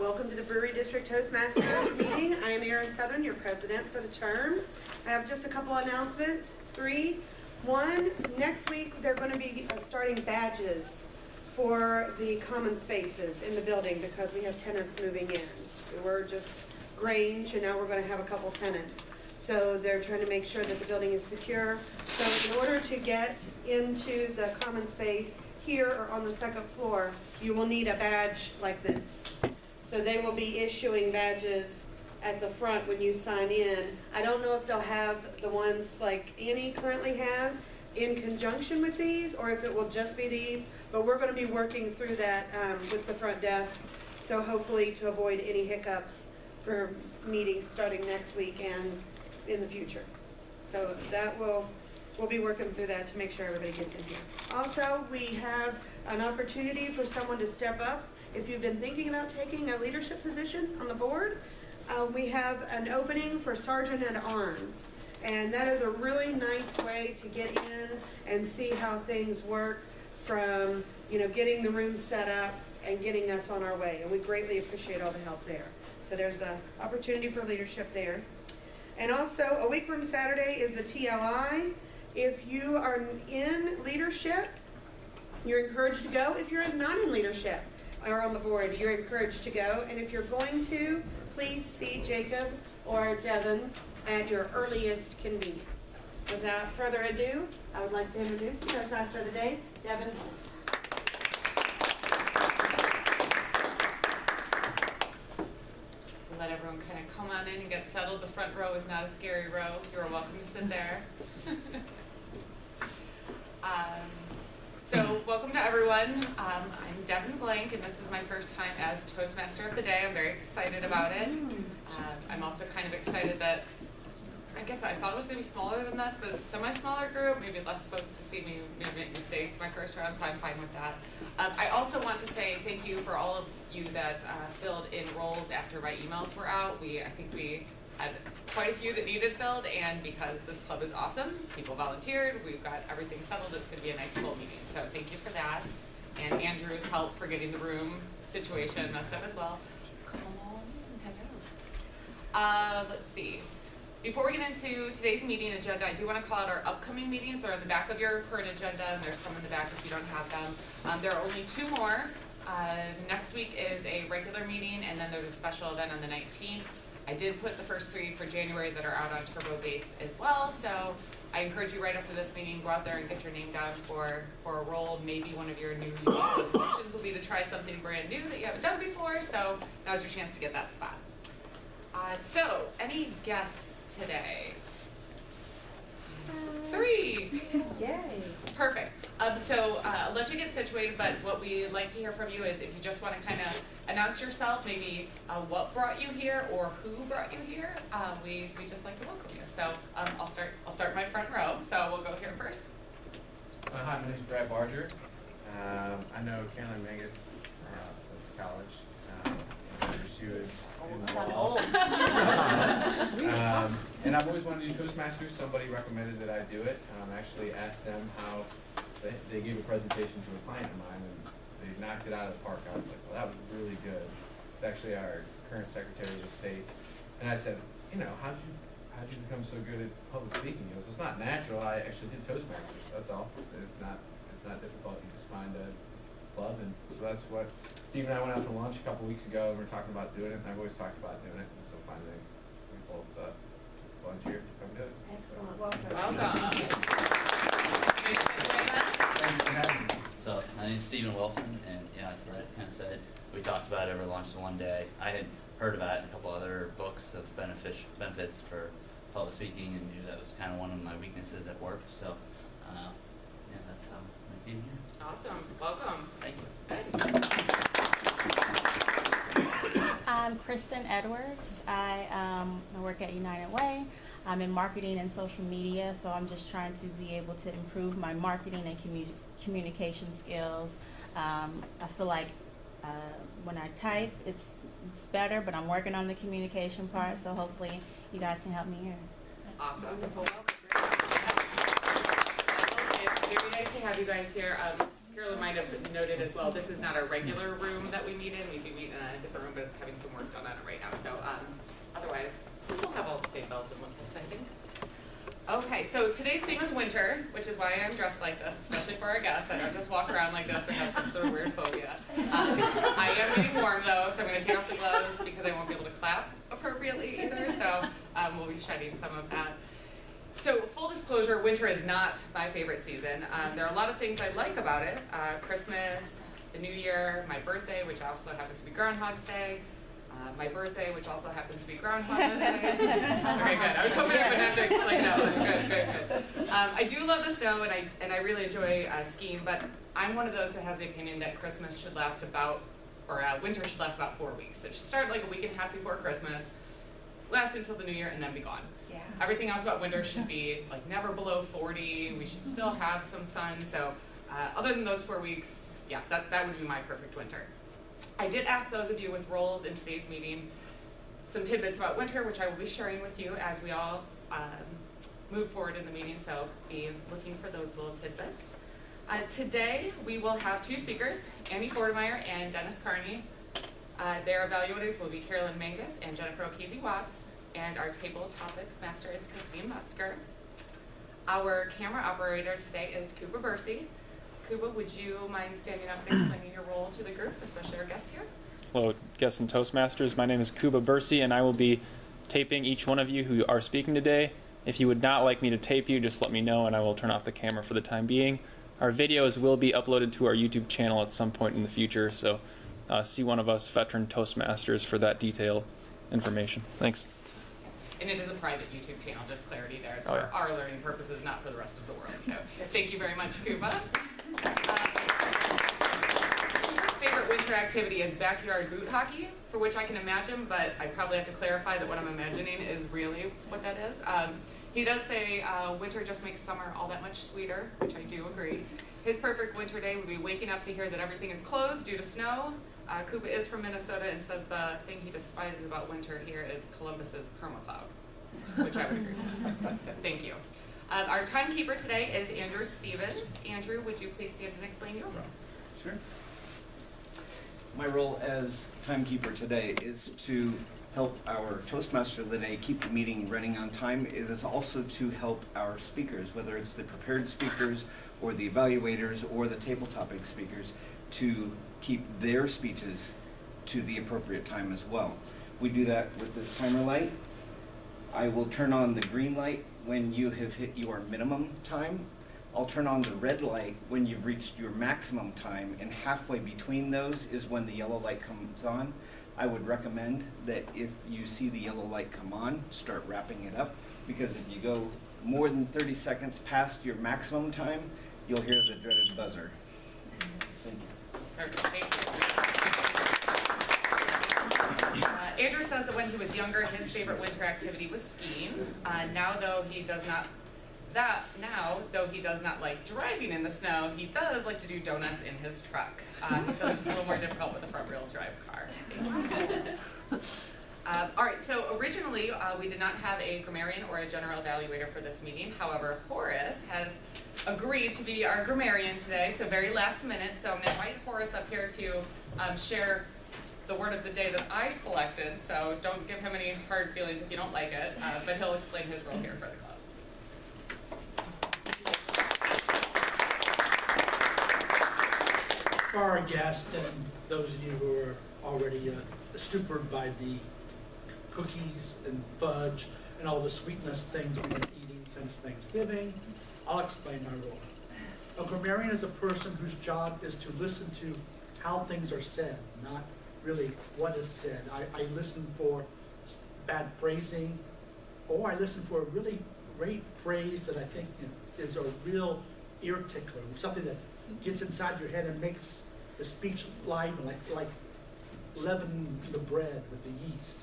Welcome to the Brewery District Toastmasters meeting. I am Erin Southern, your president for the term. I have just a couple announcements. 3. 1, next week they're going to be starting badges for the common spaces in the building because we have tenants moving in. We're just Grange and now we're going to have a couple tenants. So they're trying to make sure that the building is secure. So in order to get into the common space here or on the second floor, you will need a badge like this. So they will be issuing badges at the front when you sign in. I don't know if they'll have the ones like Annie currently has in conjunction with these or if it will just be these, but we're going to be working through that with the front desk. So hopefully to avoid any hiccups for meetings starting next week and in the future. So that we'll be working through that to make sure everybody gets in here. Also, we have an opportunity for someone to step up. If you've been thinking about taking a leadership position on the board, we have an opening for Sergeant at Arms. And that is a really nice way to get in and see how things work from, getting the room set up and getting us on our way. And we greatly appreciate all the help there. So there's an opportunity for leadership there. And also, a week from Saturday is the TLI. If you are in leadership, you're encouraged to go. If you're not in leadership or on the board, you're encouraged to go. And if you're going to, please see Jacob or Devon at your earliest convenience. Without further ado, I would like to introduce the Toastmaster of the day, Devon. Let everyone kind of come on in and get settled. The front row is not a scary row. You're welcome to sit there. So welcome to everyone. I'm Devon Blank, and this is my first time as Toastmaster of the day. I'm very excited about it. I'm also kind of excited that, I guess I thought it was going to be smaller than this, but it's a semi-smaller group, maybe less folks to see me make mistakes my first round, so I'm fine with that. I also want to say thank you for all of you that filled in roles after my emails were out. I think we had quite a few that needed filled, and because this club is awesome, people volunteered, we've got everything settled, it's going to be a nice full meeting, so thank you for that. And Andrew's help for getting the room situation messed up as well. Come on, hello. Let's see. Before we get into today's meeting agenda, I do want to call out our upcoming meetings. They're on the back of your current agenda, and there's some in the back if you don't have them. There are only 2 more. Next week is a regular meeting, and then there's a special event on the 19th. I did put the first 3 for January that are out on Turbo Base as well, so I encourage you right after this meeting, go out there and get your name down for a role. Maybe one of your New Year's resolutions will be to try something brand new that you haven't done before, so now's your chance to get that spot. So, any guests today? 3. Yay. Perfect. So I'll let you get situated, but what we'd like to hear from you is if you just want to kind of announce yourself, maybe what brought you here or who brought you here, we just like to welcome you. So I'll start my front row, so we'll go here first. Hi, my name is Brad Barger. I know Carolyn Mangas since college. She was involved. And I've always wanted to do Toastmasters. Somebody recommended that I do it. I actually asked them how they gave a presentation to a client of mine, and they knocked it out of the park. I was like, well, that was really good. It's actually our current Secretary of State. And I said, how'd you become so good at public speaking? He goes, it's not natural. I actually did Toastmasters. That's all. It's not difficult. You just find a club, and so that's what Steve and I went out to lunch a couple weeks ago, and we're talking about doing it, and I've always talked about doing it, and so finally we both volunteered to come do it. Excellent. So. Welcome. So my name's Stephen Wilson, and like Brett kind of said, we talked about it over lunch one day. I had heard about it in a couple other books of benefits for public speaking, and knew that was kind of one of my weaknesses at work. So that's how I came here. Awesome. Welcome. Thank you. I'm Kristen Edwards. I work at United Way. I'm in marketing and social media, so I'm just trying to be able to improve my marketing and communication skills. I feel like when I type, it's better, but I'm working on the communication part, so hopefully you guys can help me here. Awesome. Well, welcome. It's very nice to have you guys here. Carolyn might have noted as well, this is not our regular room that we meet in. We do meet in a different room, but it's having some work done on it right now. So otherwise, we'll have all the same bells and whistles, I think. Okay, so today's theme is winter, which is why I'm dressed like this, especially for our guests. I don't just walk around like this or have some sort of weird phobia. I am getting warm though, so I'm going to take off the gloves because I won't be able to clap appropriately either. So we'll be shedding some of that. So full disclosure, winter is not my favorite season. There are a lot of things I like about it. Christmas, the New Year, my birthday, which also happens to be Groundhog's Day, my birthday, which also happens to be Groundhog's Day. Okay, good. I was hoping I wouldn't have to explain that one. Good. I do love the snow, and I really enjoy skiing, but I'm one of those that has the opinion that Christmas should last about, or winter should last about 4 weeks. It should start like a week and a half before Christmas, last until the New Year, and then be gone. Yeah. Everything else about winter should be like never below 40. We should still have some sun. So other than those 4 weeks, yeah, that would be my perfect winter. I did ask those of you with roles in today's meeting some tidbits about winter, which I will be sharing with you as we all move forward in the meeting. So be looking for those little tidbits. Today we will have two speakers, Foertmeyer and Dennis Carney. Their evaluators will be Carolyn Mangas and Jennifer Okezie-Watts. And our table topics master is Metzger. Our camera operator today is Kuba Bursey. Kuba, would you mind standing up and explaining your role to the group, especially our guests here? Hello, guests and Toastmasters. My name is Kuba Bursey, and I will be taping each one of you who are speaking today. If you would not like me to tape you, just let me know, and I will turn off the camera for the time being. Our videos will be uploaded to our YouTube channel at some point in the future, so see one of us veteran Toastmasters for that detailed information. Thanks. And it is a private YouTube channel, just clarity there. It's for our learning purposes, not for the rest of the world. So thank you very much, Kuba. Kuba's favorite winter activity is backyard boot hockey, for which I can imagine, but I probably have to clarify that what I'm imagining is really what that is. He does say winter just makes summer all that much sweeter, which I do agree. His perfect winter day would be waking up to hear that everything is closed due to snow. Kuba is from Minnesota and says the thing he despises about winter here is Columbus's permacloud, which I would agree with. So, thank you. Our timekeeper today is Andrew Stevens. Andrew, would you please stand and explain your role? Sure. My role as timekeeper today is to help our Toastmaster of the day keep the meeting running on time. It is also to help our speakers, whether it's the prepared speakers or the evaluators or the table topic speakers, to keep their speeches to the appropriate time as well. We do that with this timer light. I will turn on the green light when you have hit your minimum time. I'll turn on the red light when you've reached your maximum time, and halfway between those is when the yellow light comes on. I would recommend that if you see the yellow light come on, start wrapping it up, because if you go more than 30 seconds past your maximum time, you'll hear the dreaded buzzer. Thank you. Perfect, thank you. Andrew says that when he was younger, his favorite winter activity was skiing. Now, though he does not like driving in the snow, he does like to do donuts in his truck. He says it's a little more difficult with a front-wheel drive car. All right, so originally we did not have a grammarian or a general evaluator for this meeting. However, Horace has agreed to be our grammarian today, so very last minute. So I'm going to invite Horace up here to share the word of the day that I selected. So don't give him any hard feelings if you don't like it, but he'll explain his role here for the club. For our guests and those of you who are already stupered by the cookies and fudge and all the sweetness things we've been eating since Thanksgiving, I'll explain my role. A grammarian is a person whose job is to listen to how things are said, not really what is said. I listen for bad phrasing, or I listen for a really great phrase that I think is a real ear tickler, something that gets inside your head and makes the speech lively, like leaven the bread with the yeast.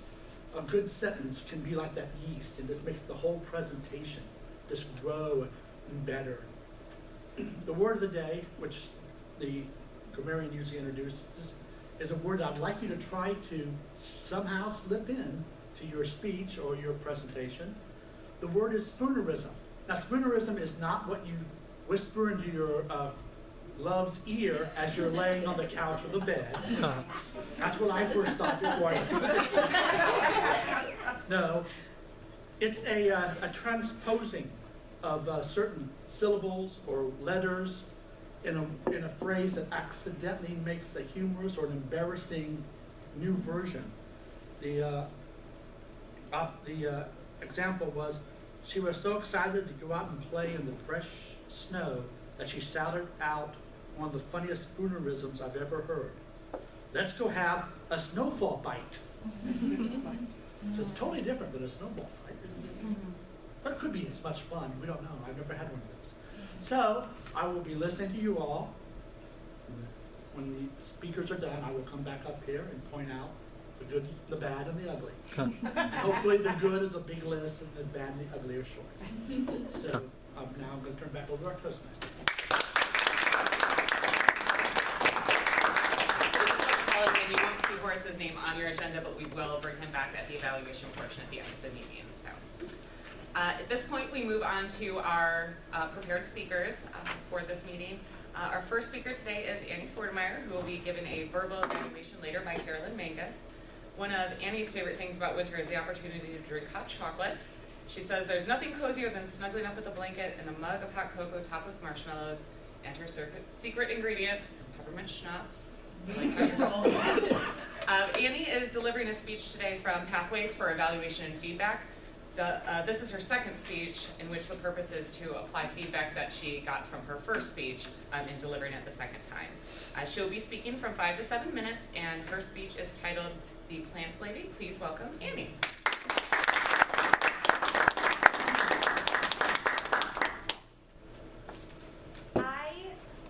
A good sentence can be like that yeast, and this makes the whole presentation just grow better. The word of the day, which the grammarian usually introduces, is a word I'd like you to try to somehow slip in to your speech or your presentation. The word is spoonerism. Now, spoonerism is not what you whisper into your love's ear as you're laying on the couch or the bed. That's what I first thought before I No, it's a transposing of certain syllables or letters in a phrase that accidentally makes a humorous or an embarrassing new version. The example was, she was so excited to go out and play in the fresh snow that she shouted out one of the funniest spoonerisms I've ever heard. Let's go have a snowfall bite. So it's totally different than a snowball fight. But it could be as much fun. We don't know. I've never had one of those. So I will be listening to you all. When the speakers are done, I will come back up here and point out the good, the bad, and the ugly. Hopefully the good is a big list and the bad and the ugly are short. So now I'm going to turn back over to our Toastmaster. We won't see Horace's name on your agenda, but we will bring him back at the evaluation portion at the end of the meeting. So, at this point, we move on to our prepared speakers for this meeting. Our first speaker today is Annie Foertmeyer, who will be given a verbal evaluation later by Carolyn Mangas. One of Annie's favorite things about winter is the opportunity to drink hot chocolate. She says there's nothing cozier than snuggling up with a blanket and a mug of hot cocoa topped with marshmallows, and her secret ingredient, peppermint schnapps. Like how you roll. Annie is delivering a speech today from Pathways for Evaluation and Feedback. This is her second speech, in which the purpose is to apply feedback that she got from her first speech and delivering it the second time. She'll be speaking from 5 to 7 minutes, and her speech is titled The Plant Lady. Please welcome Annie. I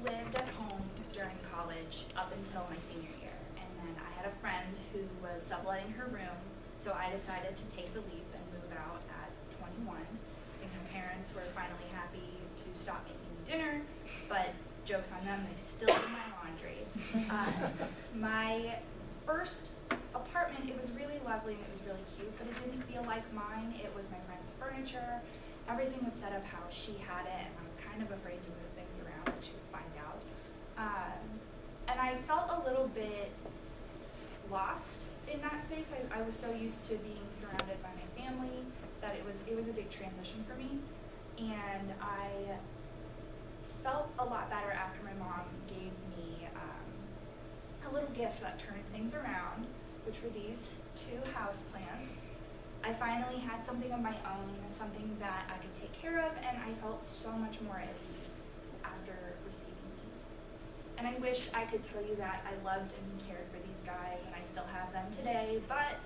lived at home during college up until my senior year, and then I had a friend who was subletting her room, so I decided to take the leap and move out at 21. And my parents were finally happy to stop making me dinner, but jokes on them, they still do my laundry. My first apartment, it was really lovely and it was really cute, but it didn't feel like mine. It was my friend's furniture. Everything was set up how she had it, and I was kind of afraid to move things around that she would find out. And I felt a little bit lost in that space. I was so used to being surrounded by my family that it was a big transition for me. And I felt a lot better after my mom gave me a little gift that turned things around, which were these 2 houseplants. I finally had something of my own, something that I could take care of, and I felt so much more at ease after receiving these. And I wish I could tell you that I loved and cared for these guys, and I still have them today, but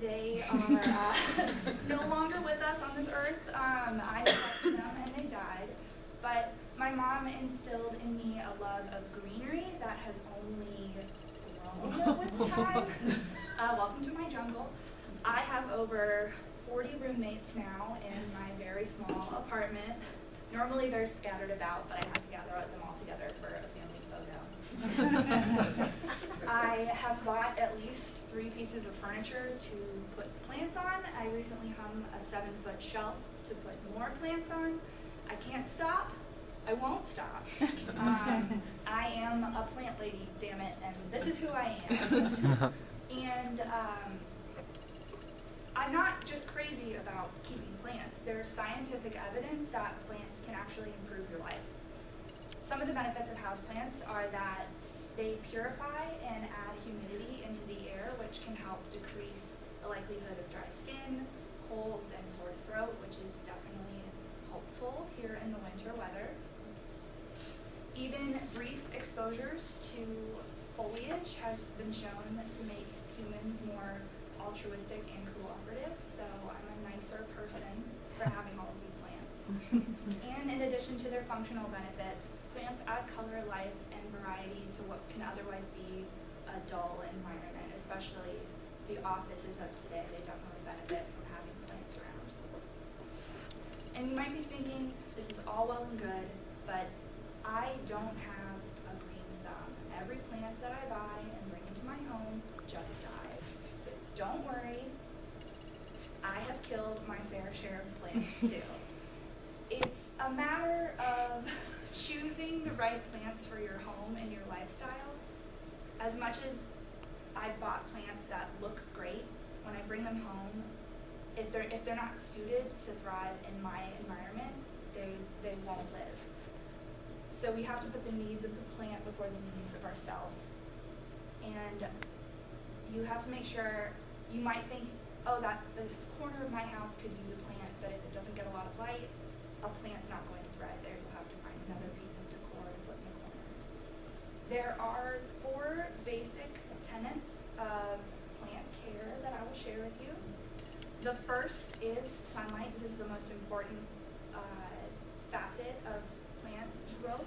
they are no longer with us on this earth. I loved them and they died, but my mom instilled in me a love of greenery that has only grown with time. Welcome to my jungle. I have over 40 roommates now in my very small apartment. Normally they're scattered about, but I have to gather them all together for a family photo. I have bought at least 3 pieces of furniture to put plants on. I recently hung a 7-foot shelf to put more plants on. I can't stop. I won't stop. I am a plant lady, damn it, and this is who I am. And I'm not just crazy about keeping plants. There's scientific evidence that plants can actually improve your life. Some of the benefits of houseplants are that they purify and add humidity into the air, which can help decrease the likelihood of dry skin, colds, and sore throat, which is definitely helpful here in the winter weather. Even brief exposures to foliage has been shown to make humans more altruistic and cooperative, so I'm a nicer person for having all of these plants. And in addition to their functional benefits, plants add color, life, and variety to what can otherwise be a dull environment, especially the offices of today. They definitely benefit from having plants around. And you might be thinking, this is all well and good, but I don't have a green thumb. Every plant that I buy and bring into my home just dies. But don't worry, I have killed my fair share of plants too. It's a matter of choosing the right plant as much as I've bought plants that look great, when I bring them home, if they're not suited to thrive in my environment, they won't live. So we have to put the needs of the plant before the needs of ourselves. And you have to make sure, you might think, oh, that this corner of my house could use a plant, but if it doesn't get a lot of light, a plant's not going to thrive there. You'll have to find another piece of decor to put in the corner. There are 4 basic tenets of plant care that I will share with you. The first is sunlight. This is the most important facet of plant growth.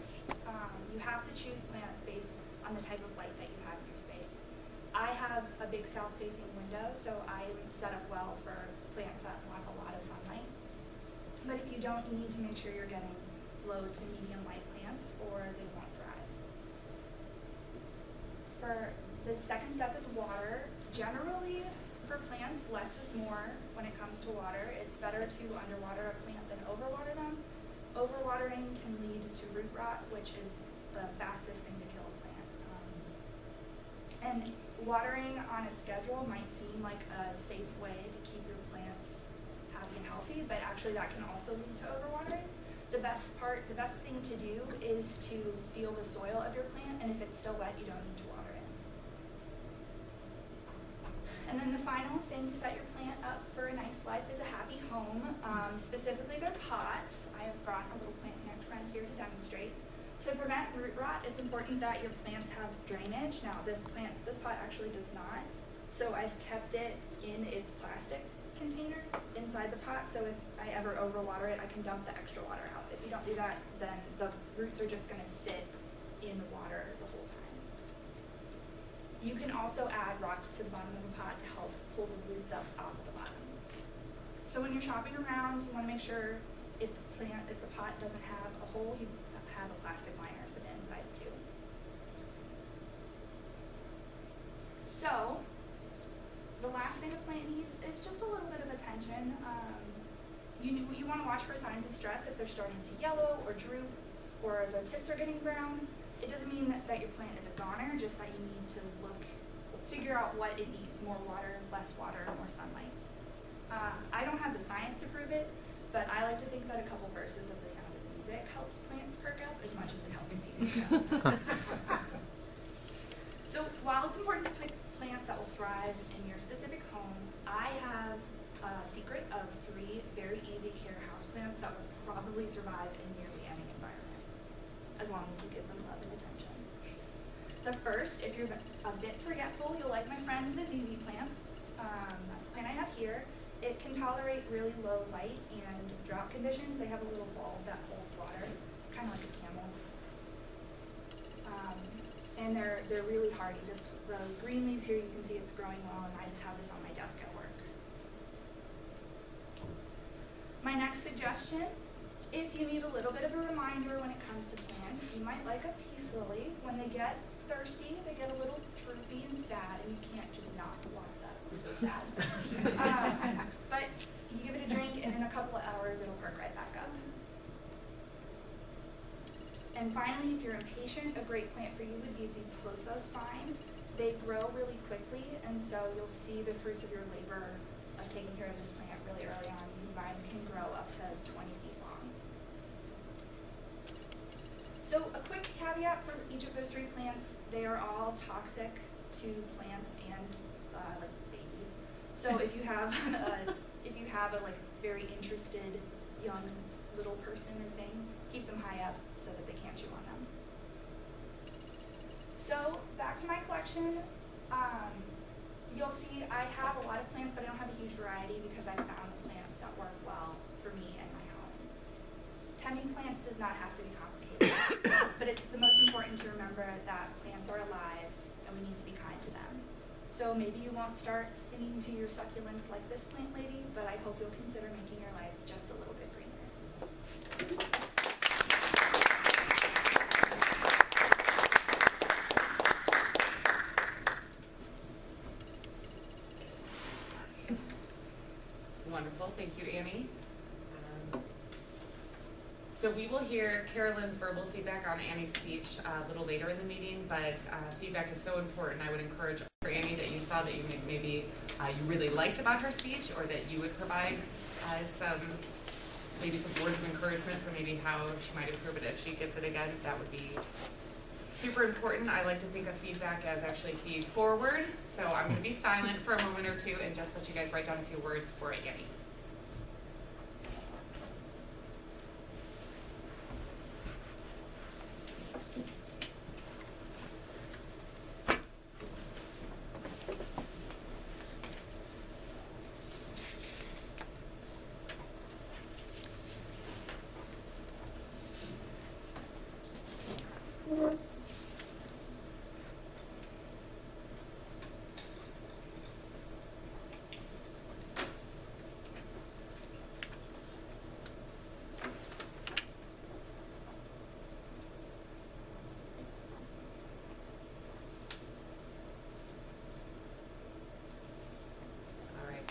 You have to choose plants based on the type of light that you have in your space. I have a big south-facing window, so I'm set up well for plants that want a lot of sunlight. But if you don't, you need to make sure you're getting low to medium light plants or they won't thrive. For the second step is water. Generally, for plants, less is more when it comes to water. It's better to underwater a plant than overwater them. Overwatering can lead to root rot, which is the fastest thing to kill a plant. And watering on a schedule might seem like a safe way to keep your plants happy and healthy, but actually that can also lead to overwatering. The best thing to do is to feel the soil of your plant, and if it's still wet, you don't need to water it. And then the final thing to set your plant up for a nice life is a happy home, specifically their pots. I have brought a little plant friend here to demonstrate. To prevent root rot, it's important that your plants have drainage. Now this pot actually does not, so I've kept it in its plastic container inside the pot, so if I ever overwater it, I can dump the extra water out. If you don't do that, then the roots are just going to sit in water the whole time. You can also add rocks to the bottom of the pot to help pull the roots up off the bottom. So when you're shopping around, you want to make sure if the pot doesn't have a hole, you have a plastic liner for the inside too. So the last thing a plant needs is just a little bit of attention. You want to watch for signs of stress if they're starting to yellow or droop or the tips are getting brown. It doesn't mean that your plant is a goner, just that you need to figure out what it needs: more water, less water, more sunlight. I don't have the science to prove it, but I like to think that a couple verses of The Sound of Music helps plants perk up as much as it helps me. So while it's important to pick plants that will thrive in your specific home, I have a secret of 3 very easy care houseplants that will probably survive in nearly any environment, as long as you give them love and attention. The first, if you're a bit forgetful, you'll like my friend the ZZ plant. That's the plant I have here. It can tolerate really low light and drought conditions. They have a little bulb that holds water, kind of like a camel. And they're really hardy. The green leaves here, you can see it's growing well, and I just have this on my desk at work. My next suggestion, if you need a little bit of a reminder when it comes to plants, you might like a peace lily. When they get thirsty, they get a little droopy and sad, and you can't just not water that. I'm so sad. But you give it a drink, and in a couple of hours, it'll perk right back up. And finally, if you're impatient, a great plant for you would be the pothos vine. They grow really quickly, and so you'll see the fruits of your labor of taking care of this plant really early on. These vines can grow up to 20 feet long. So a quick caveat for each of those 3 plants: they are all toxic to plants and like babies. So if you have a like very interested young little person or thing, keep them high up so that they can't chew on them. So back to my collection. You'll see I have a lot of plants, but I don't have a huge variety because I found the plants that work well for me and my home. Tending plants does not have to be complicated, but it's the most important to remember that plants are alive and we need to be kind to them. So maybe you won't start singing to your succulents like this plant lady, but I hope you'll consider making your life just a little bit greener. Wonderful, thank you, Annie. So we will hear Carolyn's verbal feedback on Annie's speech a little later in the meeting, but feedback is so important. I would encourage for Annie that you saw that you maybe you really liked about her speech, or that you would provide maybe some words of encouragement for maybe how she might improve it if she gets it again. That would be super important. I like to think of feedback as actually feed forward. So I'm going to be silent for a moment or two and just let you guys write down a few words for Annie.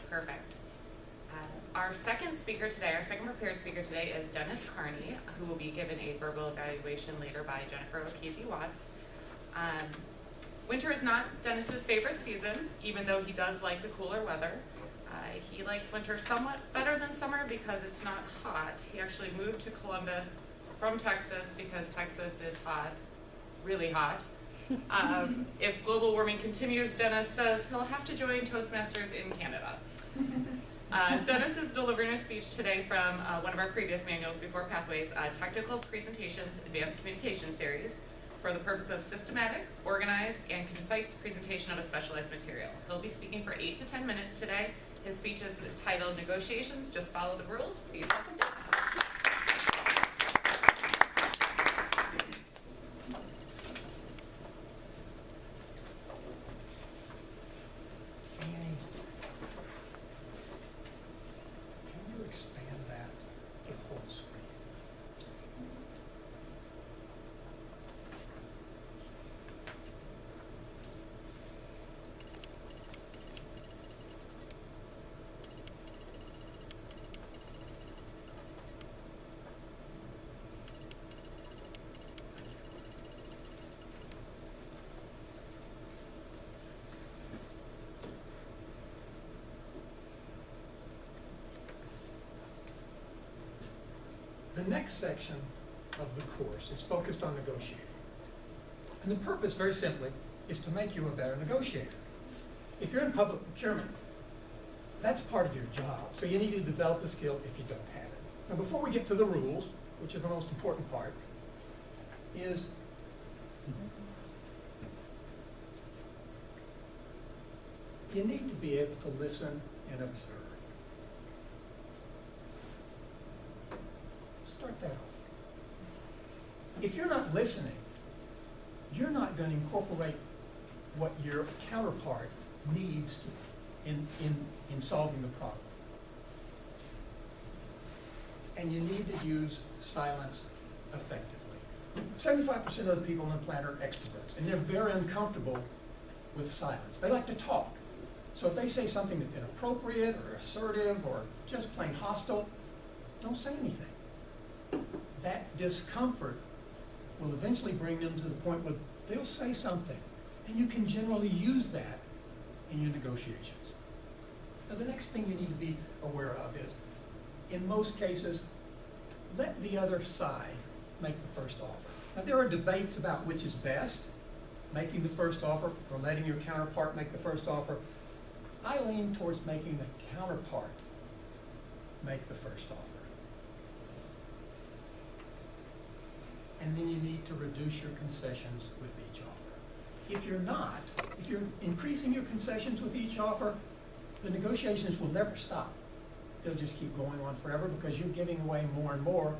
Perfect. Our second speaker today, our second prepared speaker today is Dennis Carney, who will be given a verbal evaluation later by Jennifer Okezie-Watts. Winter is not Dennis's favorite season, even though he does like the cooler weather. He likes winter somewhat better than summer because it's not hot. He actually moved to Columbus from Texas because Texas is hot, really hot. If global warming continues, Dennis says he'll have to join Toastmasters in Canada. Dennis is delivering a speech today from one of our previous manuals before Pathways, Technical Presentations Advanced Communication Series, for the purpose of systematic, organized, and concise presentation of a specialized material. He'll be speaking for 8 to 10 minutes today. His speech is titled Negotiations, Just Follow the Rules. Please welcome Dennis. The next section of the course is focused on negotiating. And the purpose, very simply, is to make you a better negotiator. If you're in public procurement, that's part of your job. So you need to develop the skill if you don't have it. Now, before we get to the rules, which are the most important part, is you need to be able to listen and observe. Start that off. If you're not listening, you're not going to incorporate what your counterpart needs to, in solving the problem. And you need to use silence effectively. 75% of the people on the planet are extroverts, and they're very uncomfortable with silence. They like to talk. So if they say something that's inappropriate or assertive or just plain hostile, don't say anything. That discomfort will eventually bring them to the point where they'll say something, and you can generally use that in your negotiations. Now, the next thing you need to be aware of is, in most cases, let the other side make the first offer. Now, there are debates about which is best, making the first offer or letting your counterpart make the first offer. I lean towards making the counterpart make the first offer. And then you need to reduce your concessions with each offer. If you're not, if you're increasing your concessions with each offer, the negotiations will never stop. They'll just keep going on forever because you're giving away more and more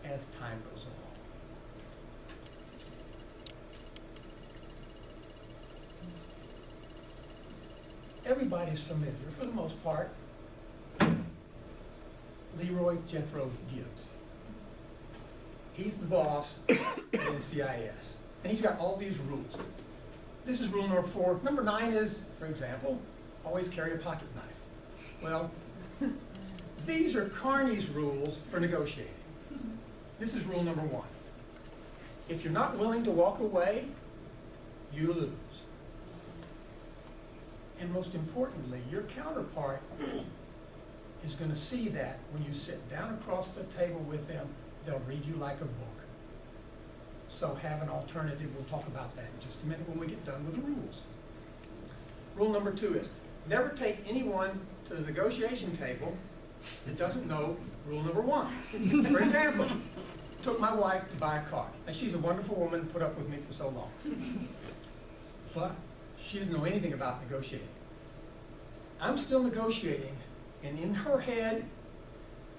as time goes along. Everybody's familiar, for the most part, Leroy Jethro Gibbs. He's the boss in NCIS, and he's got all these rules. This is rule number 4. Number 9 is, for example, always carry a pocket knife. Well, these are Carney's rules for negotiating. This is rule number 1. If you're not willing to walk away, you lose. And most importantly, your counterpart is going to see that when you sit down across the table with them, they'll read you like a book. So have an alternative. We'll talk about that in just a minute when we get done with the rules. Rule number 2 is never take anyone to the negotiation table that doesn't know rule number 1. For example, took my wife to buy a car. And she's a wonderful woman, put up with me for so long. But she doesn't know anything about negotiating. I'm still negotiating, and in her head,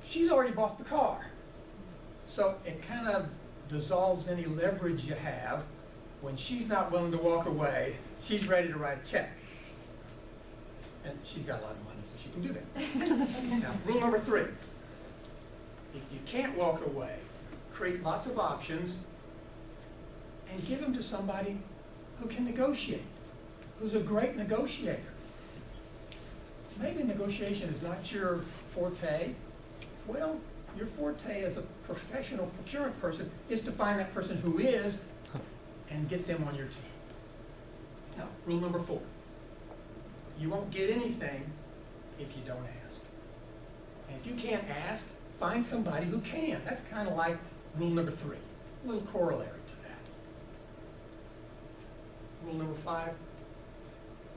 she's already bought the car. So it kind of dissolves any leverage you have. When she's not willing to walk away, she's ready to write a check. And she's got a lot of money, so she can do that. Now, rule number 3. If you can't walk away, create lots of options and give them to somebody who can negotiate, who's a great negotiator. Maybe negotiation is not your forte. Well, your forte as a professional procurement person is to find that person who is and get them on your team. Now, rule number 4. You won't get anything if you don't ask. And if you can't ask, find somebody who can. That's kind of like rule number 3, a little corollary to that. Rule number 5,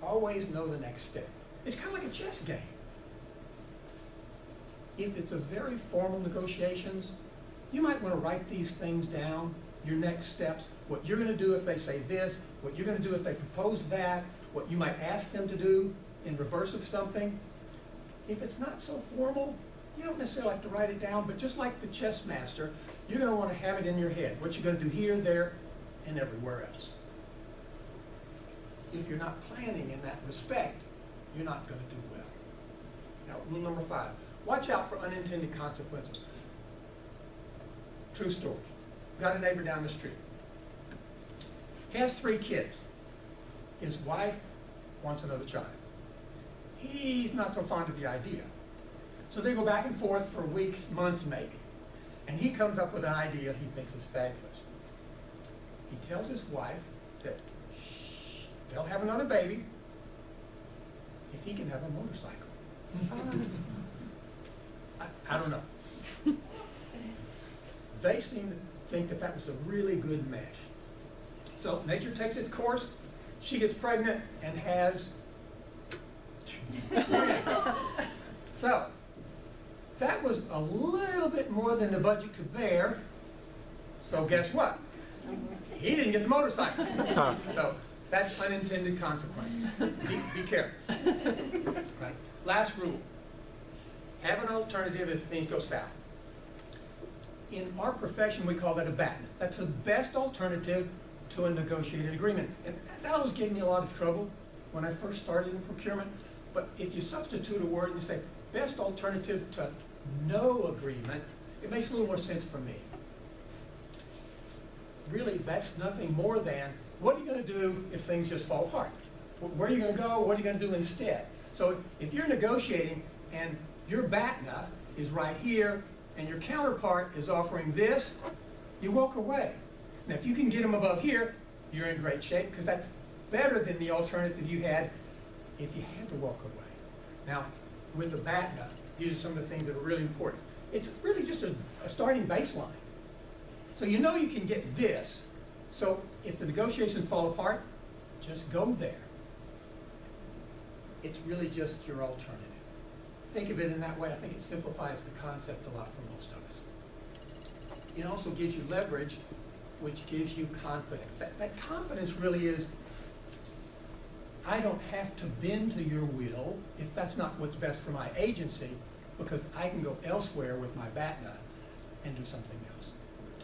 always know the next step. It's kind of like a chess game. If it's a very formal negotiations, you might want to write these things down, your next steps, what you're going to do if they say this, what you're going to do if they propose that, what you might ask them to do in reverse of something. If it's not so formal, you don't necessarily have to write it down, but just like the chess master, you're going to want to have it in your head, what you're going to do here, there, and everywhere else. If you're not planning in that respect, you're not going to do well. Now, rule number 5, watch out for unintended consequences. True story. Got a neighbor down the street. He has 3 kids. His wife wants another child. He's not so fond of the idea. So they go back and forth for weeks, months maybe. And he comes up with an idea he thinks is fabulous. He tells his wife that they'll have another baby if he can have a motorcycle. I don't know. They seem to think that that was a really good mesh. So nature takes its course. She gets pregnant and has so that was a little bit more than the budget could bear. So guess what? He didn't get the motorcycle. So that's unintended consequences. Be careful. Right. Last rule. Have an alternative if things go south. In our profession, we call that a BATNA. That's the best alternative to a negotiated agreement. And that always gave me a lot of trouble when I first started in procurement. But if you substitute a word and you say, best alternative to no agreement, it makes a little more sense for me. Really, that's nothing more than, what are you going to do if things just fall apart? Where are you going to go? What are you going to do instead? So if you're negotiating and your BATNA is right here and your counterpart is offering this, you walk away. Now, if you can get them above here, you're in great shape because that's better than the alternative you had if you had to walk away. Now, with the BATNA, these are some of the things that are really important. It's really just a starting baseline. So you know you can get this. So if the negotiations fall apart, just go there. It's really just your alternative. Think of it in that way. I think it simplifies the concept a lot for most of us. It also gives you leverage, which gives you confidence. That confidence really is, I don't have to bend to your will if that's not what's best for my agency, because I can go elsewhere with my BATNA and do something else.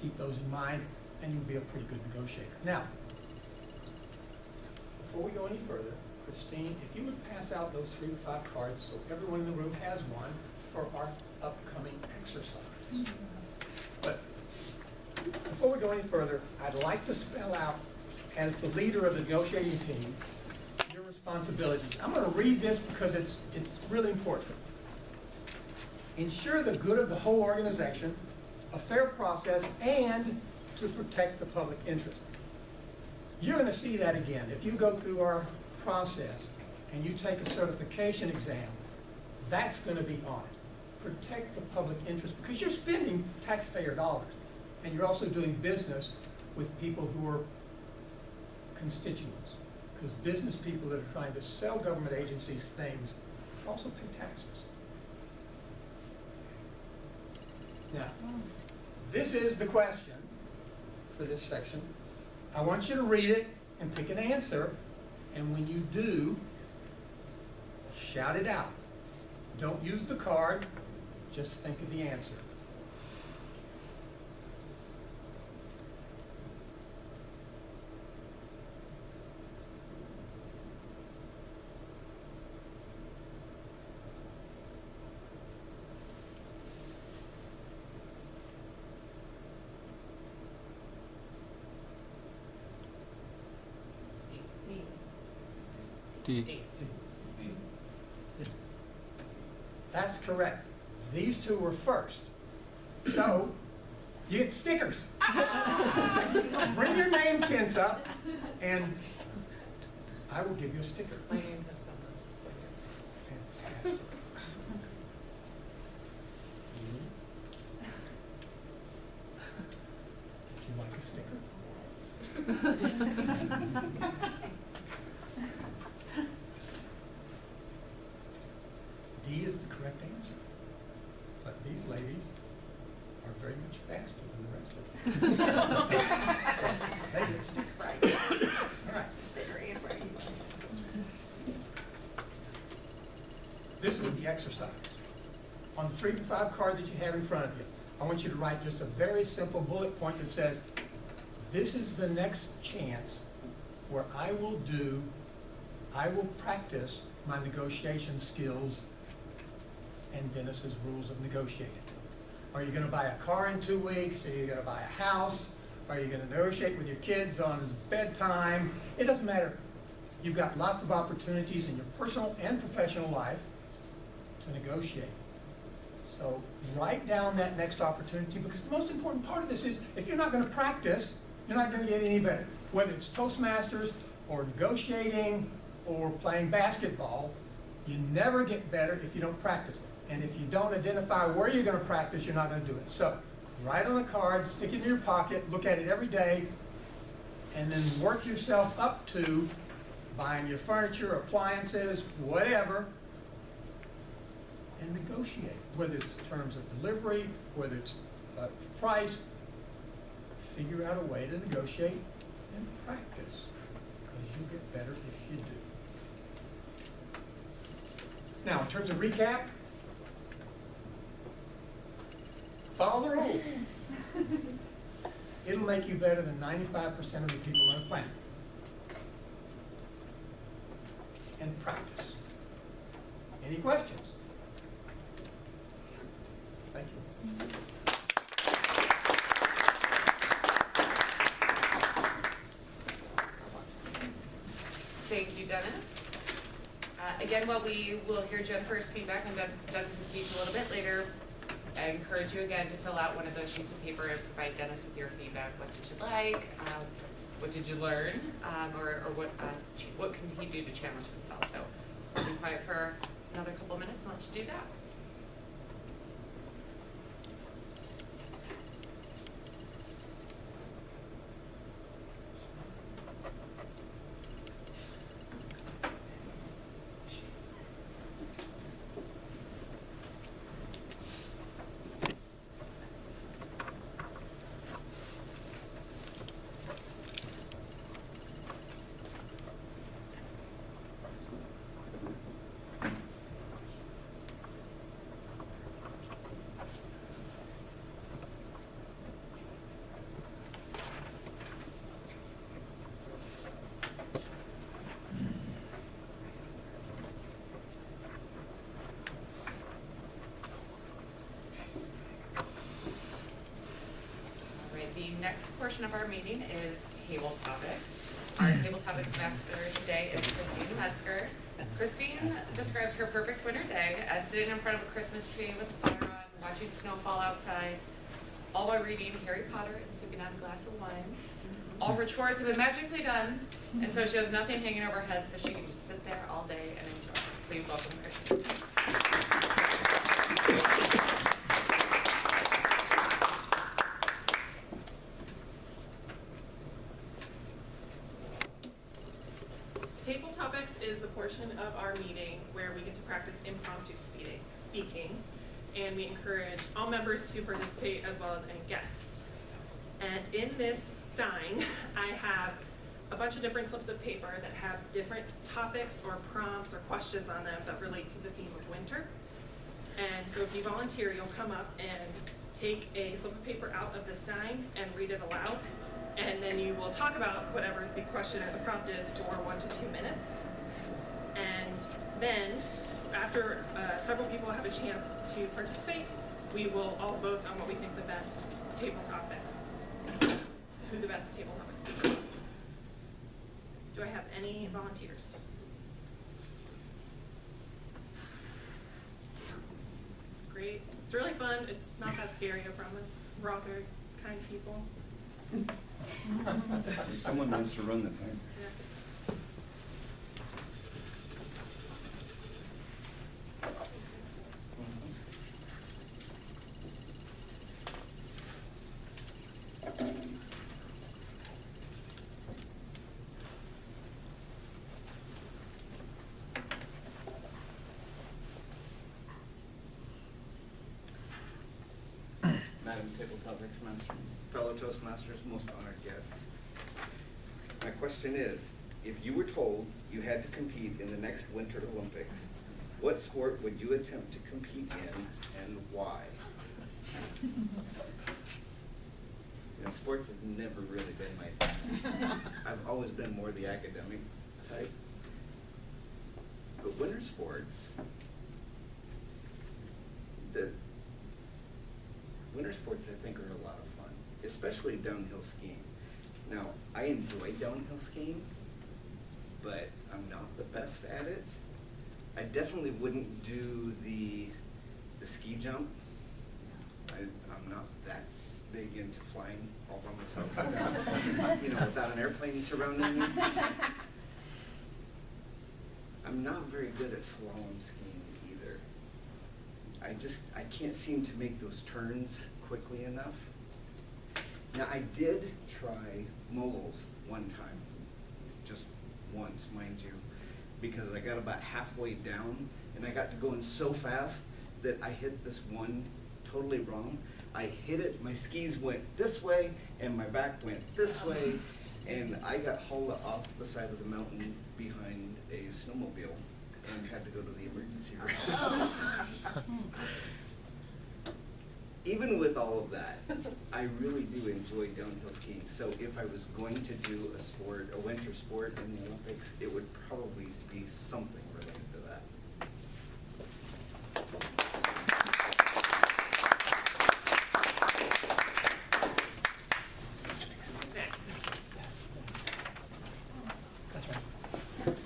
Keep those in mind, and you'll be a pretty good negotiator. Now, before we go any further, Christine, if you would pass out those 3 to 5 cards so everyone in the room has one for our upcoming exercise. But before we go any further, I'd like to spell out, as the leader of the negotiating team, your responsibilities. I'm going to read this because it's really important. Ensure the good of the whole organization a fair process and to protect the public interest. You're going to see that again. If you go through our process and you take a certification exam, that's going to be on it. Protect the public interest, because you're spending taxpayer dollars, and you're also doing business with people who are constituents, because business people that are trying to sell government agencies things also pay taxes. Now, this is the question for this section. I want you to read it and pick an answer, and when you do, shout it out. Don't use the card, just think of the answer. D. That's correct. These two were first. So, you get stickers. Bring your name tints up, and I will give you a sticker. My name is Fantastic. Would you like a sticker? D is the correct answer. But these ladies are very much faster than the rest of them. They get stick right. All right. This is the exercise. On the 3 to 5 card that you have in front of you, I want you to write just a very simple bullet point that says, this is the next chance where I will practice my negotiation skills and Dennis's rules of negotiating. Are you going to buy a car in 2 weeks? Are you going to buy a house? Are you going to negotiate with your kids on bedtime? It doesn't matter. You've got lots of opportunities in your personal and professional life to negotiate. So write down that next opportunity, because the most important part of this is if you're not going to practice, you're not going to get any better. Whether it's Toastmasters or negotiating or playing basketball, you never get better if you don't practice it. And if you don't identify where you're going to practice, you're not going to do it. So write on a card, stick it in your pocket, look at it every day, and then work yourself up to buying your furniture, appliances, whatever, and negotiate. Whether it's terms of delivery, whether it's price, figure out a way to negotiate and practice, because you get better if you do. Now, in terms of recap, follow the rules. It'll make you better than 95% of the people on the planet. And practice. Any questions? Thank you. Thank you, Dennis. Again, while we will hear Jennifer's feedback on Dennis's speech a little bit later, I encourage you again to fill out one of those sheets of paper and provide Dennis with your feedback. What did you like? What did you learn? Or what can he do to challenge himself? So I'll be quiet for another couple minutes and let you do that. The next portion of our meeting is table topics. Our table topics master today is Christine Metzger. Christine describes her perfect winter day as sitting in front of a Christmas tree with a fire on, watching snowfall outside. all while reading Harry Potter and sipping on a glass of wine. All her chores have been magically done, and so she has nothing hanging over her head, so she can just sit there all day and enjoy. Please welcome Kristen. Table topics is the portion of our meeting where we get to practice impromptu speaking, and we encourage all members to participate as well as any guests. And in this stein, I have a bunch of different slips of paper that have different topics or prompts or questions on them that relate to the theme of winter. And so if you volunteer, you'll come up and take a slip of paper out of the stein and read it aloud. And then you will talk about whatever the question or the prompt is for 1 to 2 minutes. And then, after several people have a chance to participate, we will all vote on what we think the best table topics, who the best table topic speaker is. Do I have any volunteers? It's great. It's really fun. It's not that scary, I promise. We're all very kind people. Someone wants to run the thing. Yeah. Madam Table Topics Master, fellow Toastmasters, most honored guests. My question is, if you were told you had to compete in the next Winter Olympics, what sport would you attempt to compete in and why? Sports has never really been my thing. I've always been more the academic type. But winter sports, winter sports I think are a lot of fun, especially downhill skiing. Now, I enjoy downhill skiing, but I'm not the best at it. I definitely wouldn't do the ski jump. I'm not that big into flying all by myself without, without an airplane surrounding me. I'm not very good at slalom skiing either. I can't seem to make those turns quickly enough. Now, I did try moguls one time, just once, mind you, because I got about halfway down and I got to going so fast that I hit this one totally wrong. I hit it, my skis went this way and my back went this way, and I got hauled off the side of the mountain behind a snowmobile and had to go to the emergency room. Even with all of that, I really do enjoy downhill skiing. So if I was going to do a sport, a winter sport in the Olympics, it would probably be something related to that. Who's next? That's right.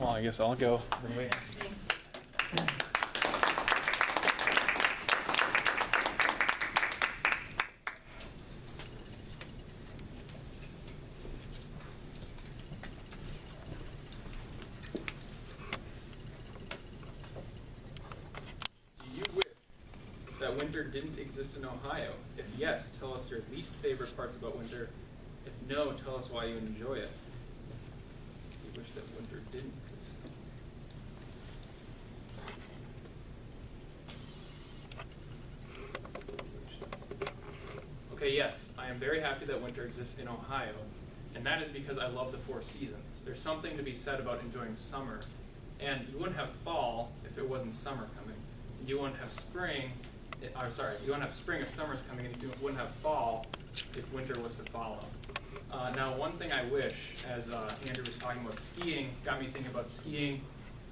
Well, I guess I'll go. Thanks. Do you wish that winter didn't exist in Ohio? If yes, tell us your least favorite parts about winter. If no, tell us why you enjoy it. Do you wish that winter didn't exist? Okay, yes, I am very happy that winter exists in Ohio, and that is because I love the 4 seasons. There's something to be said about enjoying summer, and you wouldn't have fall if it wasn't summer coming. You wouldn't have spring, you wouldn't have spring if summer's coming, and you wouldn't have fall if winter was to follow. Now, one thing I wish, as Andrew was talking about skiing, got me thinking about skiing.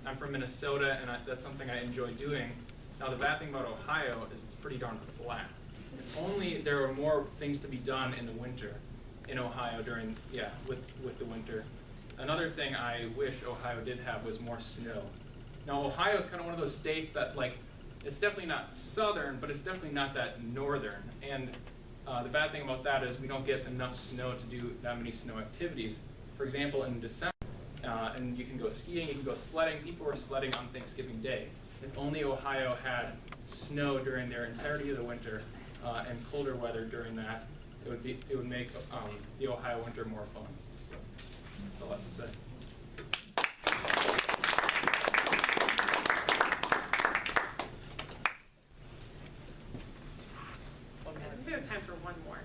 I'm from Minnesota, and that's something I enjoy doing. Now, the bad thing about Ohio is it's pretty darn flat. If only there were more things to be done in the winter in Ohio with the winter. Another thing I wish Ohio did have was more snow. Now, Ohio is kind of one of those states that, like, It's definitely not southern, but it's definitely not that northern. And the bad thing about that is we don't get enough snow to do that many snow activities. For example, in December, and you can go skiing, you can go sledding. People were sledding on Thanksgiving Day. If only Ohio had snow during their entirety of the winter and colder weather during that, it would make the Ohio winter more fun. So that's all I have to say. I think we have time for one more.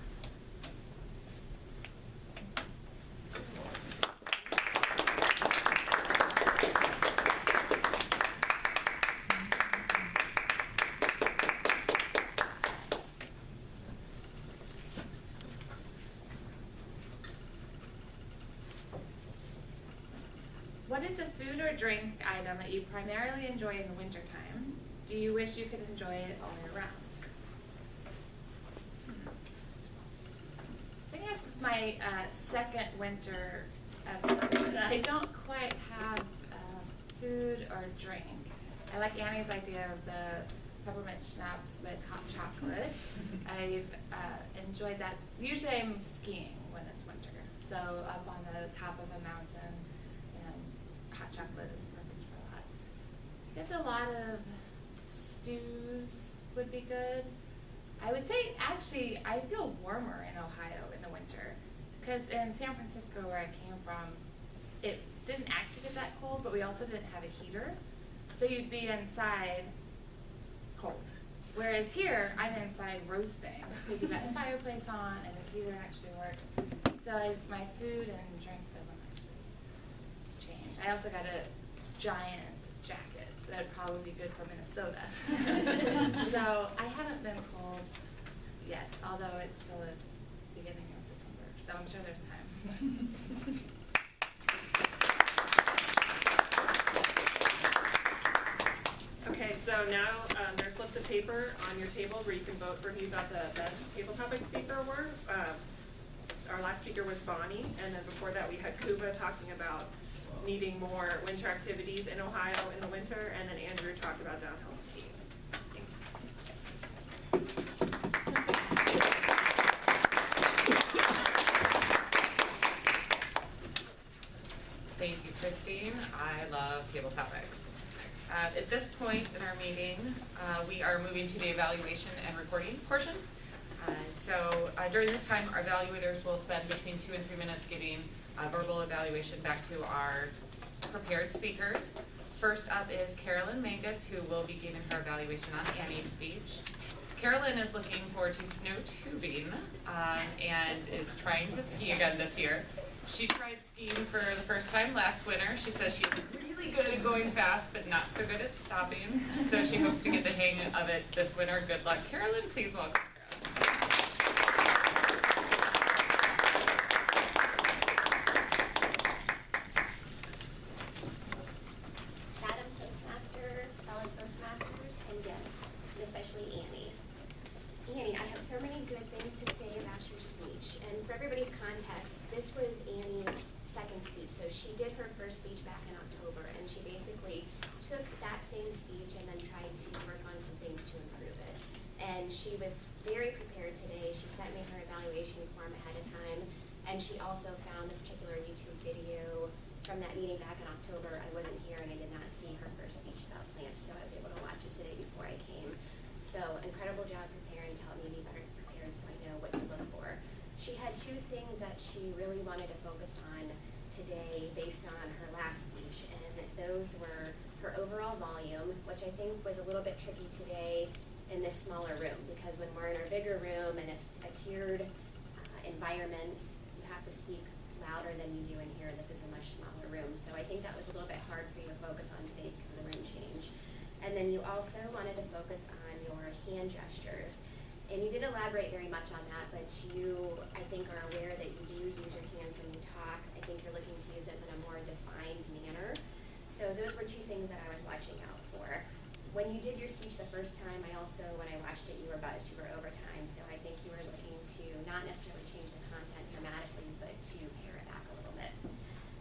What is a food or drink item that you primarily enjoy in the wintertime? Do you wish you could enjoy it all year round? I guess it's my second winter ever. I don't quite have food or drink. I like Annie's idea of the peppermint schnapps with hot chocolate. I've enjoyed that. Usually I'm skiing when it's winter, so up on the top of a mountain, and hot chocolate is perfect for that. I guess a lot of stews would be good. I would say, actually, I feel warmer in Ohio in the winter, because in San Francisco, where I came from, it didn't actually get that cold, but we also didn't have a heater. So you'd be inside cold. Whereas here, I'm inside roasting, because you've got a fireplace on and the heater actually works. So my food and drink doesn't actually change. I also got a giant jacket that would probably be good for Minnesota. So I haven't been cold yet, although it still is beginning of December. So I'm sure there's time. Okay, so now there's slips of paper on your table where you can vote for who got the best table topic speaker award. Our last speaker was Bonnie, and then before that we had Kuba talking about needing more winter activities in Ohio in the winter, and then Andrew talked about downhill skiing. Thank you, Christine. I love table topics. At this point in our meeting, we are moving to the evaluation and recording portion. So during this time, our evaluators will spend between 2 and 3 minutes giving verbal evaluation back to our prepared speakers. First up is Carolyn Mangas, who will be giving her evaluation on Annie's speech. Carolyn is looking forward to snow tubing and is trying to ski again this year. She tried skiing for the first time last winter. She says she's really good at going fast, but not so good at stopping. So she hopes to get the hang of it this winter. Good luck, Carolyn. Please welcome Carolyn. Madam Toastmaster, fellow Toastmasters, and guests, and especially Annie. Annie, I have so many good things to say about your speech, and for everybody's context, this was Annie's second speech. So she did her first speech back in October, and she basically took that same speech and then tried to work on some things to improve it. And she was very prepared today. She sent me her evaluation form ahead of time, and she also found a particular YouTube video from that meeting back in October. I wasn't here and I did not see her first speech about plants, so I was able to watch it today before I came. So incredible job preparing to help me be better prepared so I know what to look for. She had 2 things that she really wanted to focus on today based on her last speech, and those were her overall volume, which I think was a little bit tricky today in this smaller room, because when we're in our bigger room and it's a tiered environment, you have to speak louder than you do in here, and this is a much smaller room. So I think that was a little bit hard for you to focus on today because of the room change. And then you also wanted to focus on your hand gestures. And you didn't elaborate very much on that, but you, I think, are aware that you do use your hands when you talk. I think you're looking to use them in a more defined manner. So those were 2 things that I was watching out for. When you did your speech the first time, I also, when I watched it, you were buzzed, you were over time. So I think you were looking to not necessarily change the content dramatically, but to pare it back a little bit.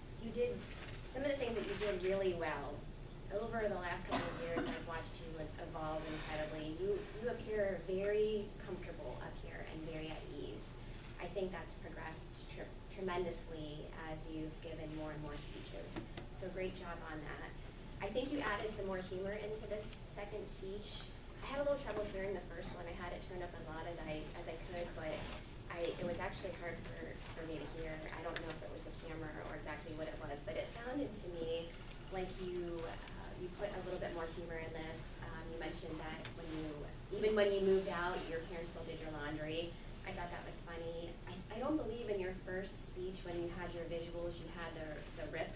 So you did, some of the things that you did really well over the last couple of years, I've watched you evolve incredibly. You appear very comfortable up here and very at ease. I think that's progressed tremendously as you've given more and more speeches. So great job on that. I think you added some more humor into this second speech. I had a little trouble hearing the first one. I had it turned up as loud as I could, but it was actually hard for me to hear. I don't know if it was the camera or exactly what it was, but it sounded to me like you put a little bit more humor in this. You mentioned that even when you moved out, your parents still did your laundry. I thought that was funny. I don't believe in your first speech when you had your visuals, you had the rip,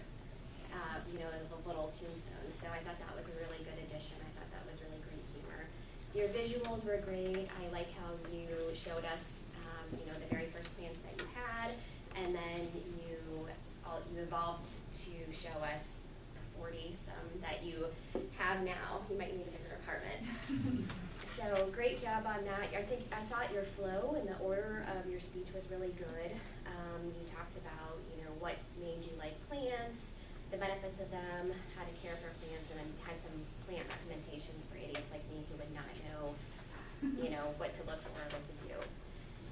the little tombstone. So I thought that was a really good addition. I thought that was really great humor. Your visuals were great. I like how you showed us, the very first plans that you had, and then you evolved to show us 40-some that you have now. You might need a bigger apartment. So great job on that. I thought your flow and the order of your speech was really good. You talked about, what made you like plants, the benefits of them, how to care for plants, and then had some plant recommendations for idiots like me who would not know, what to look for or what to do.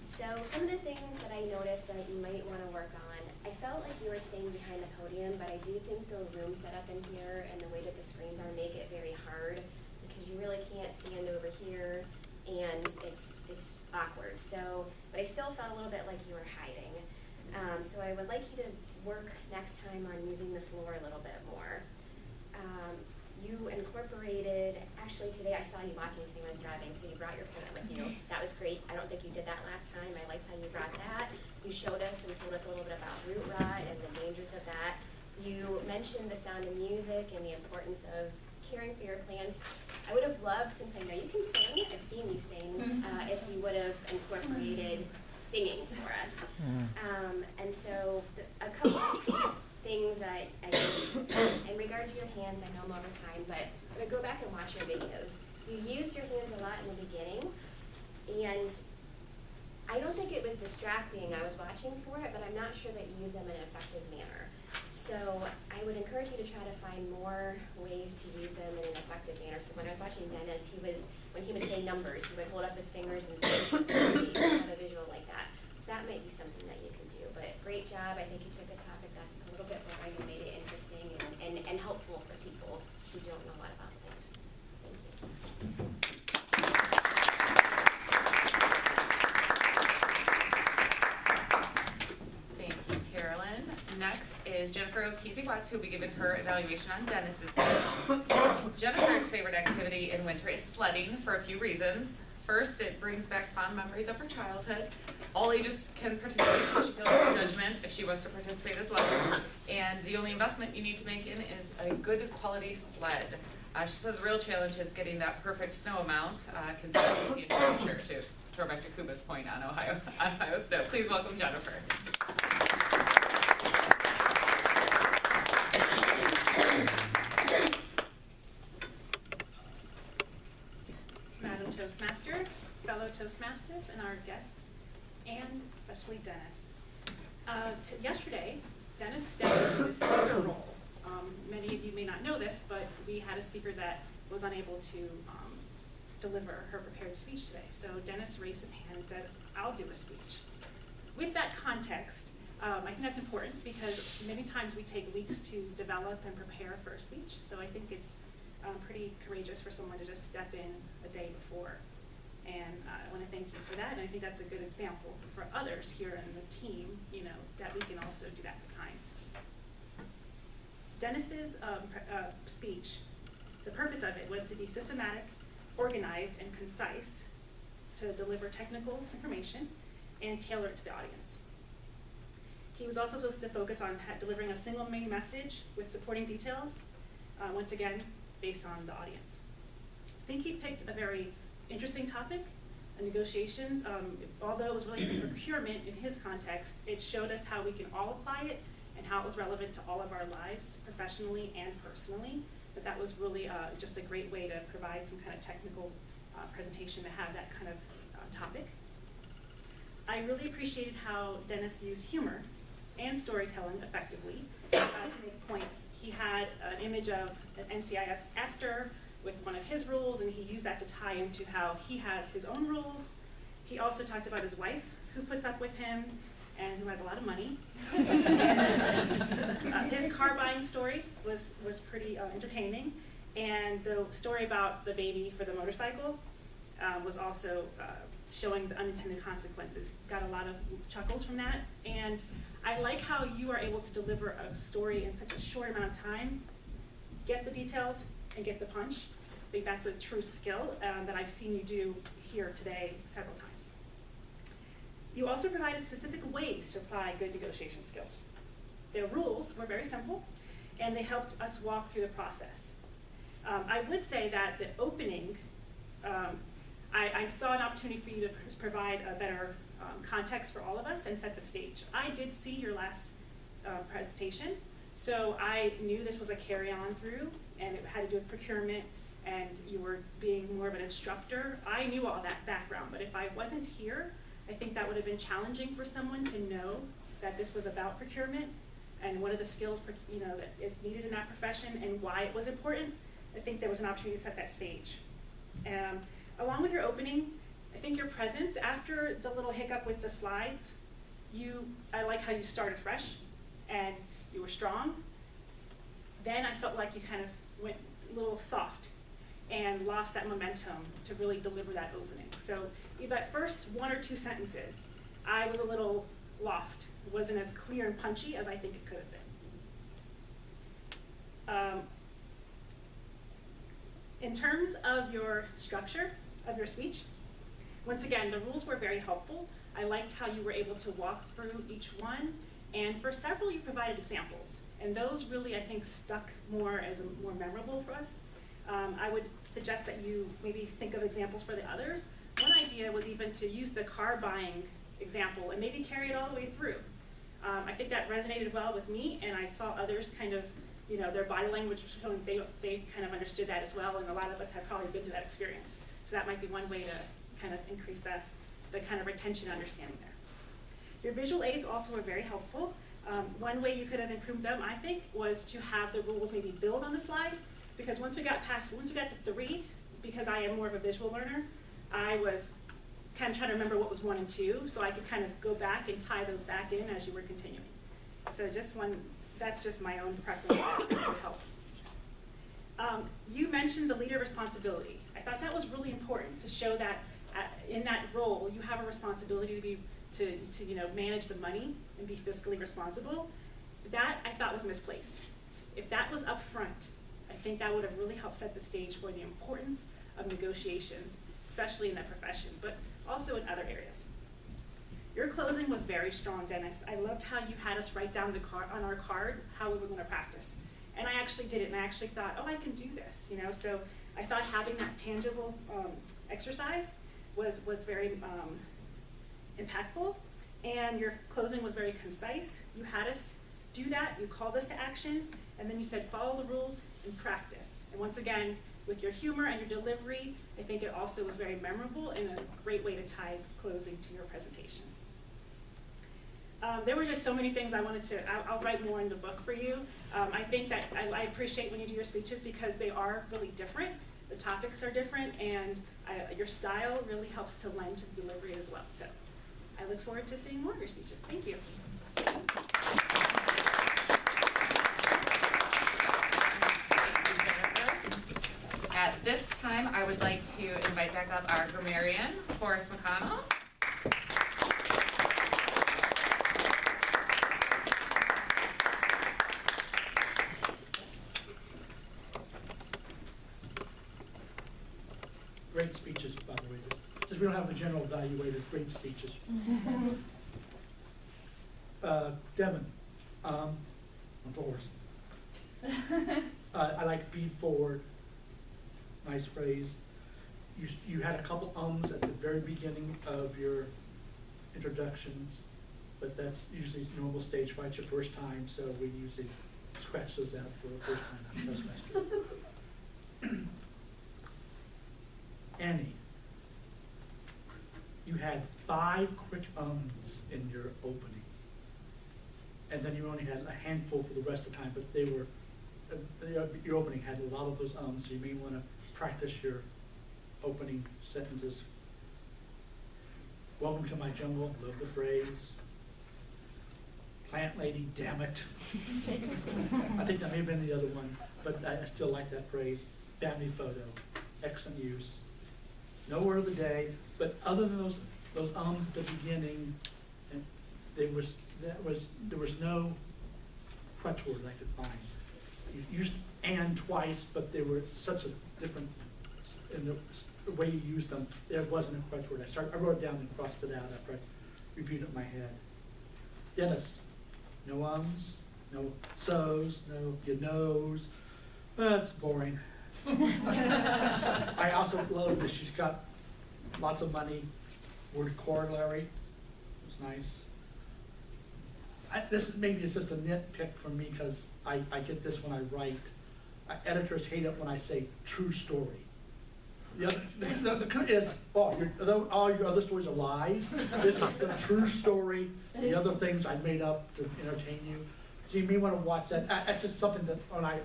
So some of the things that I noticed that you might want to work on, I felt like you were staying behind the podium, but I do think the room set up in here and the way that the screens are make it very hard because you really can't stand over here and it's awkward. So, but I still felt a little bit like you were hiding. So I would like you to work next time on using the floor a little bit more. You incorporated, actually today I saw you walking as I was driving, so you brought your plant with you. That was great. I don't think you did that last time. I liked how you brought that. You showed us and told us a little bit about root rot and the dangers of that. You mentioned the sound of music and the importance of caring for your plants. I would have loved, since I know you can sing, I've seen you sing, if you would have incorporated singing for us. And so a couple of things that in regard to your hands, I know I'm over time, but I would go back and watch your videos. You used your hands a lot in the beginning, and I don't think it was distracting. I was watching for it, but I'm not sure that you used them in an effective manner. So I would encourage you to try to find more ways to use them in an effective manner. So when I was watching Dennis, when he would say numbers, he would hold up his fingers and say, have a visual like that. So that might be something that you can do. But great job. I think you took a topic that's a little bit more and made it interesting and helpful for people who don't know a lot about things. Thank you. Thank you, Carolyn. Next is Jennifer Okezie-Watts, who will be giving her evaluation on Dennis's speech. Jennifer's favorite activity in winter is sledding for a few reasons. First, it brings back fond memories of her childhood. All ages can participate, so she feels no judgment if she wants to participate as well. And the only investment you need to make in is a good quality sled. She says the real challenge is getting that perfect snow amount, consistency and temperature, to throw back to Kuba's point on Ohio snow. Please welcome Jennifer. Madam Toastmaster, fellow Toastmasters, and our guest, and especially Dennis. Yesterday, Dennis stepped into a speaker role. Many of you may not know this, but we had a speaker that was unable to deliver her prepared speech today. So Dennis raised his hand and said, I'll do a speech. With that context, I think that's important because many times we take weeks to develop and prepare for a speech. So I think it's pretty courageous for someone to just step in a day before. And I want to thank you for that. And I think that's a good example for others here in the team, that we can also do that at times. Dennis's speech, the purpose of it was to be systematic, organized, and concise, to deliver technical information and tailor it to the audience. He was also supposed to focus on delivering a single main message with supporting details, once again, based on the audience. I think he picked a very interesting topic, negotiations. Although it was related to procurement in his context, it showed us how we can all apply it and how it was relevant to all of our lives, professionally and personally. But that was really just a great way to provide some kind of technical presentation to have that kind of topic. I really appreciated how Dennis used humor and storytelling effectively to make points. He had an image of an NCIS actor with one of his rules, and he used that to tie into how he has his own rules. He also talked about his wife, who puts up with him and who has a lot of money. His car buying story was pretty entertaining, and the story about the baby for the motorcycle was also showing the unintended consequences. Got a lot of chuckles from that, and I like how you are able to deliver a story in such a short amount of time, get the details, and get the punch. I think that's a true skill that I've seen you do here today several times. You also provided specific ways to apply good negotiation skills. Their rules were very simple, and they helped us walk through the process. I would say that the opening, I saw an opportunity for you to provide a better context for all of us and set the stage. I did see your last presentation, so I knew this was a carry-on through, and it had to do with procurement, and you were being more of an instructor. I knew all that background, but if I wasn't here, I think that would have been challenging for someone to know that this was about procurement and what are the skills that is needed in that profession and why it was important. I think there was an opportunity to set that stage. Along with your opening, I think your presence after the little hiccup with the slides, I like how you started fresh and you were strong. Then I felt like you kind of went a little soft and lost that momentum to really deliver that opening. So that first 1 or 2 sentences, I was a little lost. It wasn't as clear and punchy as I think it could have been. In terms of your structure of your speech, once again, the rules were very helpful. I liked how you were able to walk through each one, and for several you provided examples, and those really, I think, stuck more as more memorable for us. I would suggest that you maybe think of examples for the others. One idea was even to use the car buying example and maybe carry it all the way through. I think that resonated well with me, and I saw others kind of, their body language showing they kind of understood that as well, and a lot of us have probably been through that experience. So that might be one way to kind of increase the kind of retention understanding there. Your visual aids also were very helpful. One way you could have improved them, I think, was to have the rules maybe build on the slide, because once we got to 3, because I am more of a visual learner, I was kind of trying to remember what was 1 and 2, so I could kind of go back and tie those back in as you were continuing. So that's just my own preference that would help. You mentioned the leader responsibility. I thought that was really important to show that in that role, you have a responsibility to manage the money and be fiscally responsible. That I thought was misplaced. If that was up front, I think that would have really helped set the stage for the importance of negotiations, especially in that profession, but also in other areas. Your closing was very strong, Dennis. I loved how you had us write down on our card how we were going to practice. And I actually did it, and I actually thought, oh, I can do this, So I thought having that tangible exercise was very impactful, and your closing was very concise. You had us do that, you called us to action, and then you said follow the rules and practice. And once again, with your humor and your delivery, I think it also was very memorable and a great way to tie closing to your presentation. There were just so many things I wanted to, I'll write more in the book for you. I think that I appreciate when you do your speeches because they are really different. The topics are different, and your style really helps to lend to the delivery as well. So I look forward to seeing more of your speeches. Thank you. At this time, I would like to invite back up our grammarian, Horace McConnell. Great speeches, by the way. Since we don't have the general evaluator, great speeches. Devon, I'm Horace. I like feed forward. Nice phrase. You had a couple ums at the very beginning of your introductions, but that's usually normal stage fright, your first time, so we usually scratch those out for the first time on Toastmaster. Annie, you had 5 quick ums in your opening. and then you only had a handful for the rest of the time, but they were, your opening had a lot of those ums, so you may want to practice your opening sentences. Welcome to my jungle, love the phrase. Plant lady, damn it. I think that may have been the other one, but I still like that phrase. Family photo, excellent use. No word of the day, but other than those ums at the beginning, and there was no crutch word I could find. You used "and" twice, but they were such a different in the way you used them. There wasn't a crutch word. I wrote it down and crossed it out after I reviewed it in my head. Dennis, no ums, no so's, no you knows. That's boring. I also love that she's got lots of money. Word corollary was nice. Maybe it's just a nitpick for me because I get this when I write. Editors hate it when I say true story. The is, all your other stories are lies. This is the true story. The other things I made up to entertain you. So you may want to watch that. That's just something that when I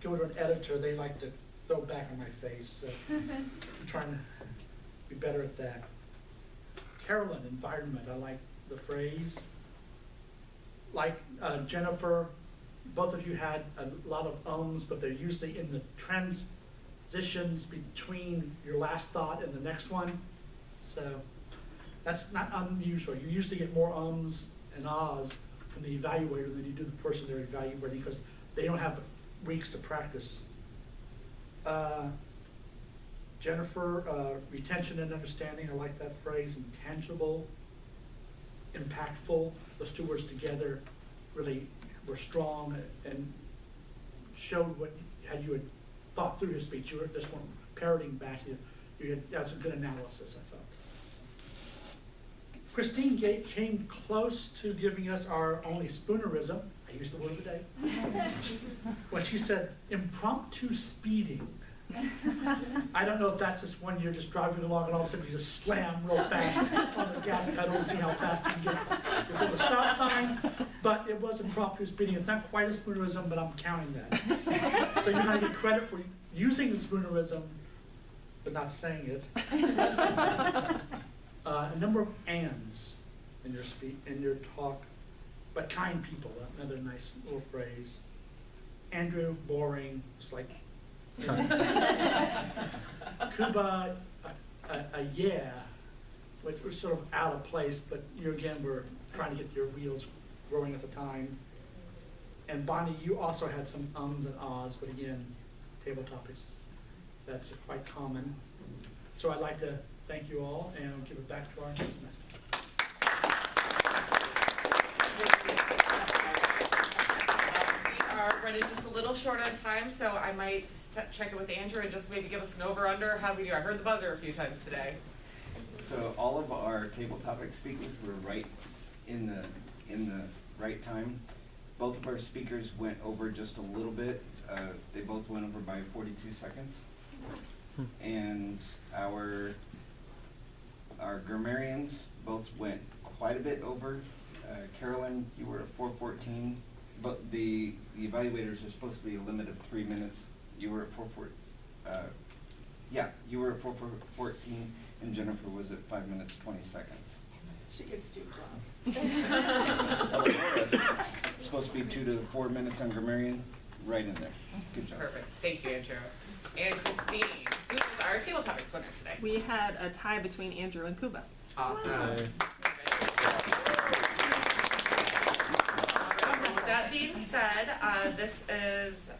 go to an editor, they like to throw back on my face. So I'm trying to be better at that. Carolyn, environment. I like the phrase. Like Jennifer, both of you had a lot of ums, but they're usually in the transitions between your last thought and the next one. So that's not unusual. You usually get more ums and ahs from the evaluator than you do the person they're evaluating because they don't have weeks to practice. Jennifer, retention and understanding. I like that phrase. Intangible, impactful. Those two words together really were strong and showed how you had thought through his speech. You were just weren't parroting back. That's a good analysis, I thought. Christine came close to giving us our only Spoonerism. I used the word of the day. When she said impromptu speeding. I don't know if that's just when you're just driving along and all of a sudden you just slam real fast on the gas pedal to see how fast you can get before the stop sign, but it was impromptu speeding. It's not quite a Spoonerism, but I'm counting that. So you're going to get credit for using the Spoonerism, but not saying it. A number of ands in your talk, but kind people, another nice little phrase. Andrew, boring, it's like, Kuba, yeah, which was sort of out of place, but you again were trying to get your wheels growing at the time. And Bonnie, you also had some ums and ahs, but again, table topics, that's quite common. So I'd like to thank you all and give it back to our Toastmaster. We are running just a little short on time, so I might just check it with Andrew and just maybe give us an over-under. How we do? I heard the buzzer a few times today. So all of our table topic speakers were right in the right time. Both of our speakers went over just a little bit. They both went over by 42 seconds. And our grammarians both went quite a bit over. Carolyn, you were at 4:14, but the evaluators are supposed to be a limit of 3 minutes. You were at 4:14, and Jennifer was at 5 minutes 20 seconds. She gets too slow. Horace, supposed to be 2 to 4 minutes on grammarian, right in there. Good job. Perfect. Thank you, Andrew. And Christine, who is our table topics winner today? We had a tie between Andrew and Kuba. Awesome. That being said, this is,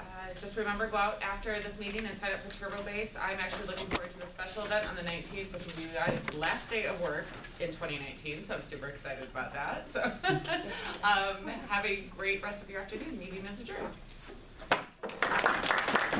just remember, go out after this meeting and sign up for Turbo Base. I'm actually looking forward to a special event on the 19th, which will be the last day of work in 2019, so I'm super excited about that. So have a great rest of your afternoon. Meeting is adjourned.